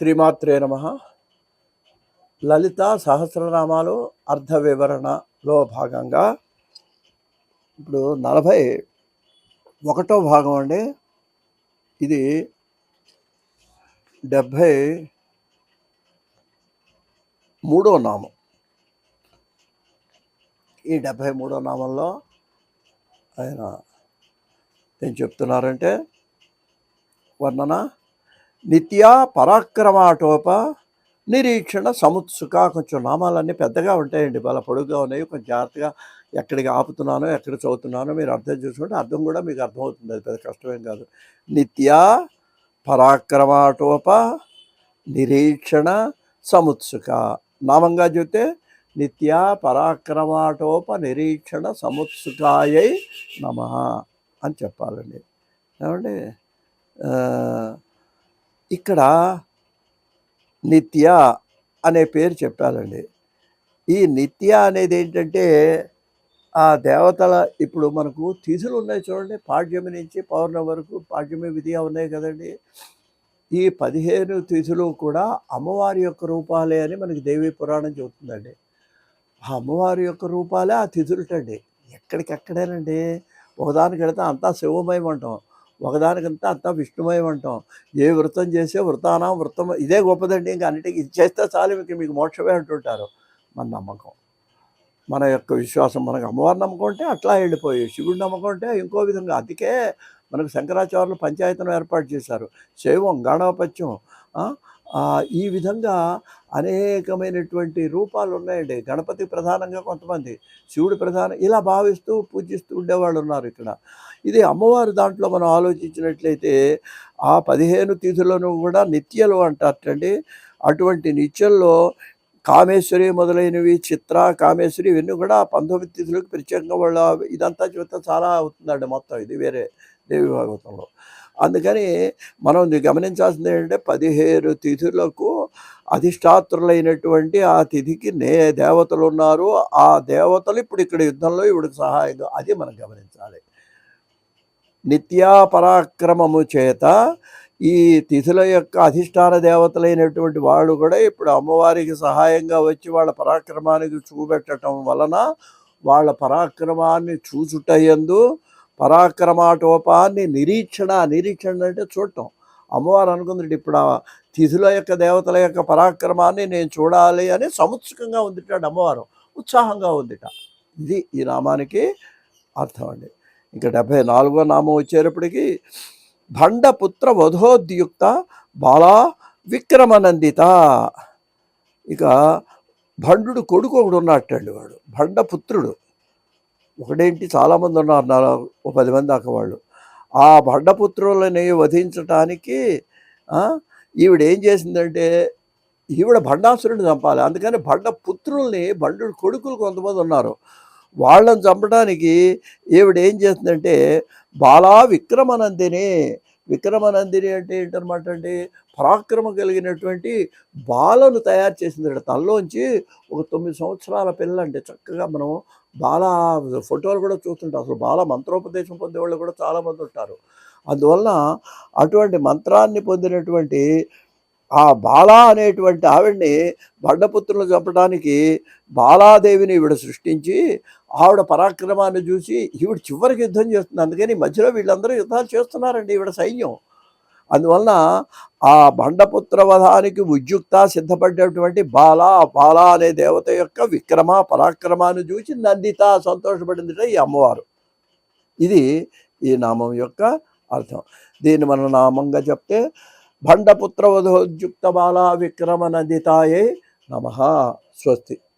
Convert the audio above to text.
శ్రీమాత్రే నమః. లలిత సహస్రనామాలు అర్థ వివరణలో భాగంగా ఇప్పుడు 41వ భాగం అండి. ఇది 73వ నామం. ఈ 73వ నామంలో ఆయన ఏం చెప్తున్నారంటే, వర్ణన నిత్యా పరాక్రమాటోప నిరీక్షణ సముత్సుక. కొంచెం నామాలన్నీ పెద్దగా ఉంటాయండి, చాలా పొడుగ్గా ఉన్నాయి. కొంచెం జాగ్రత్తగా ఎక్కడికి ఆపుతున్నానో ఎక్కడ చదువుతున్నానో మీరు అర్థం చేసుకుంటే అర్థం కూడా మీకు అర్థమవుతుంది. అది పెద్ద కష్టమేం కాదు. నిత్యా పరాక్రమాటోప నిరీక్షణ సముత్సుక. నామంగా చెప్తే నిత్యా పరాక్రమాటోప నిరీక్షణ సముత్సుకాయై నమః అని చెప్పాలండి. ఏమండి, ఇక్కడ నిత్య అనే పేరు చెప్పాలండి. ఈ నిత్య అనేది ఏంటంటే, ఆ దేవతల ఇప్పుడు మనకు తిథులు ఉన్నాయి చూడండి, పాడ్యమి నుంచి పౌర్ణమి వరకు పాడ్యమి విధిగా ఉన్నాయి కదండి. ఈ 15 తిథులు కూడా అమ్మవారి యొక్క రూపాలే అని మనకి దేవీ పురాణం చెబుతుందండి. ఆ అమ్మవారి యొక్క రూపాలే ఆ తిథులుటండి. ఎక్కడికెక్కడేనండి, ఒకదానికి వెళితే అంతా శివమయం అంటాం, ఒకదానికంతా అంతా విష్ణుమయం అంటాం. ఏ వృతం చేసే వృతానం వృతం ఇదే గొప్పదండి. ఇంకా అన్నిటికీ ఇది చేస్తే చాలు మీకు మోక్షమే అంటుంటారు. మన నమ్మకం, మన యొక్క విశ్వాసం. మనకు అమ్మవారి నమ్మకం అంటే అట్లా వెళ్ళిపోయి, శివుడి నమ్మకం అంటే ఇంకో విధంగా. అందుకే మనకు శంకరాచార్యులు పంచాయతనం ఏర్పాటు చేశారు. శైవం, గణపత్యం, ఈ విధంగా అనేకమైనటువంటి రూపాలు ఉన్నాయండి. గణపతి ప్రధానంగా కొంతమంది, శివుడి ప్రధానం, ఇలా భావిస్తూ పూజిస్తూ ఉండేవాళ్ళు ఉన్నారు ఇక్కడ. ఇది అమ్మవారి దాంట్లో మనం ఆలోచించినట్లయితే ఆ 15 తిథులను కూడా నిత్యలు అంటారటండి. అటువంటి నిత్యంలో కామేశ్వరి మొదలైనవి, చిత్ర, కామేశ్వరి, ఇవన్నీ కూడా 19 తిథులకు ప్రత్యేకంగా వాళ్ళ ఇదంతా చూస్తే చాలా అవుతుందండి మొత్తం. ఇది వేరే దేవి భాగవతంలో. అందుకని మనం గమనించాల్సింది ఏంటంటే, 17 తిథులకు అధిష్టాత్రులైనటువంటి ఆ తిథికి దేవతలు ఉన్నారు. ఆ దేవతలు ఇప్పుడు ఇక్కడ యుద్ధంలో ఇవిడికి సహాయంగా, అది మనం గమనించాలి. నిత్యా పరాక్రమము చేత ఈ తిథుల యొక్క అధిష్టాన దేవతలైనటువంటి వాళ్ళు కూడా ఇప్పుడు అమ్మవారికి సహాయంగా వచ్చి వాళ్ళ పరాక్రమానికి చూపెట్టడం వలన వాళ్ళ పరాక్రమాన్ని చూచుటయందు పరాక్రమాటోపాన్ని నిరీక్షణ అంటే చూడటం. అమ్మవారు అనుకుంది ఇప్పుడు ఆ తిథుల యొక్క దేవతల యొక్క పరాక్రమాన్ని నేను చూడాలి అని సముత్సుకంగా ఉందిట అమ్మవారు, ఉత్సాహంగా ఉందిట. ఇది ఈ నామానికి అర్థం అండి. ఇంకా 74వ నామం వచ్చేటప్పటికి భండపుత్ర వధోద్యుక్త బాలా విక్రమనందిత. ఇక భండు కొడుకు ఒకడు ఉన్నట్టండి, వాడు భండపుత్రుడు. ఒకడేంటి, చాలామంది ఉన్నారు, 10 మంది దాకా వాళ్ళు. ఆ భండపుత్రులని వధించటానికి ఈవిడేం చేసిందంటే, ఈవిడ భండాసురుడిని చంపాలి. అందుకని భండపుత్రుల్ని, భండు కొడుకులు కొంతమంది ఉన్నారు, వాళ్ళని చంపడానికి ఈవిడేం చేస్తుందంటే బాలా విక్రమనందిని. విక్రమనందిని అంటే ఏంటనమాట అండి, పరాక్రమం కలిగినటువంటి బాలను తయారు చేసింది. తనలోంచి ఒక 9 సంవత్సరాల పిల్లంటే చక్కగా మనం బాల ఫోటోలు కూడా చూస్తుంటాం. అసలు బాల మంత్రోపదేశం పొందేవాళ్ళు కూడా చాలామంది ఉంటారు. అందువలన అటువంటి మంత్రాన్ని పొందినటువంటి ఆ బాలా అనేటువంటి ఆవిడ్ని భండపుత్రులను చంపడానికి బాలాదేవిని ఈవిడ సృష్టించి, ఆవిడ పరాక్రమాన్ని చూసి ఈవిడ చివరికి యుద్ధం చేస్తుంది. అందుకని మధ్యలో వీళ్ళందరూ యుద్ధాలు చేస్తున్నారండి, ఈవిడ సైన్యం. అందువలన ఆ భండపుత్ర వధానికి ఉద్యుక్త సిద్ధపడ్డటువంటి బాలా అనే దేవత యొక్క విక్రమ పరాక్రమాన్ని చూసి నందిత సంతోషపడిందిట ఈ అమ్మవారు. ఇది ఈ నామం యొక్క అర్థం. దీన్ని మనం నామంగా చెప్తే భండపుత్ర వధోద్యుక్త బాలా విక్రమ నందితాయే నమః. స్వస్తి.